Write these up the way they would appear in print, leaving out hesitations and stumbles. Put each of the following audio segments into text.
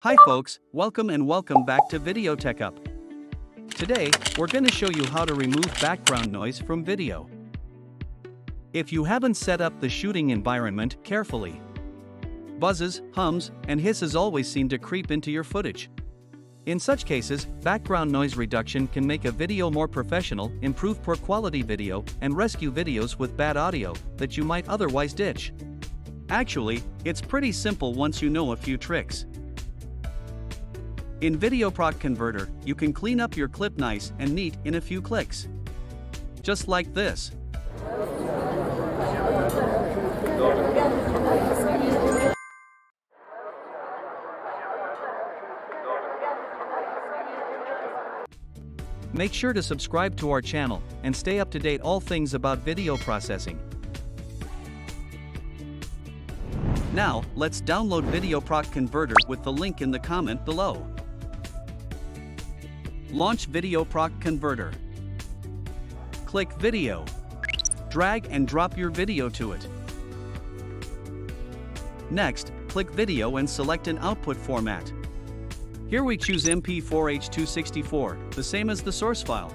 Hi folks, welcome back to Video Tech Up. Today, we're going to show you how to remove background noise from video. If you haven't set up the shooting environment carefully, buzzes, hums, and hisses always seem to creep into your footage. In such cases, background noise reduction can make a video more professional, improve poor quality video, and rescue videos with bad audio that you might otherwise ditch. Actually, it's pretty simple once you know a few tricks. In VideoProc Converter, you can clean up your clip nice and neat in a few clicks. Just like this. Make sure to subscribe to our channel and stay up to date all things about video processing. Now, let's download VideoProc Converter with the link in the comment below. Launch VideoProc Converter. Click Video. Drag and drop your video to it. Next, click Video and select an output format. Here we choose MP4H264, the same as the source file.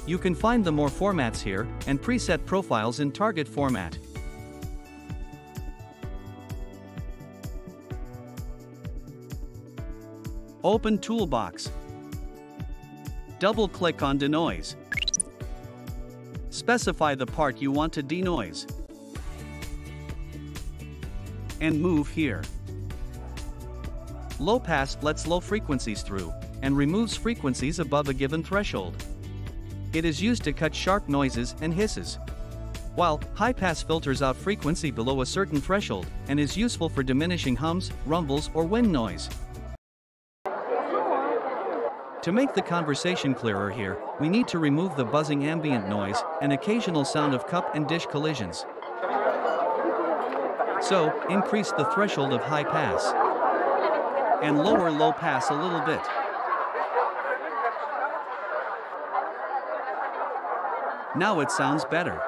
You can find the more formats here and preset profiles in target format. Open Toolbox. Double-click on Denoise. Specify the part you want to denoise. And move here. Low pass lets low frequencies through, and removes frequencies above a given threshold. It is used to cut sharp noises and hisses. While high pass filters out frequency below a certain threshold, and is useful for diminishing hums, rumbles, or wind noise. To make the conversation clearer here, we need to remove the buzzing ambient noise and occasional sound of cup and dish collisions. So, increase the threshold of high pass and lower low pass a little bit. Now it sounds better.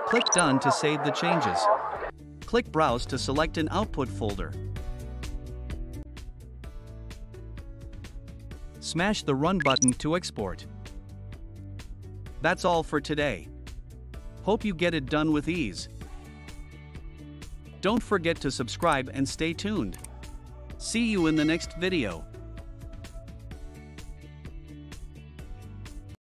Click Done to save the changes. Click Browse to select an output folder. Smash the Run button to export. That's all for today. Hope you get it done with ease. Don't forget to subscribe and stay tuned. See you in the next video.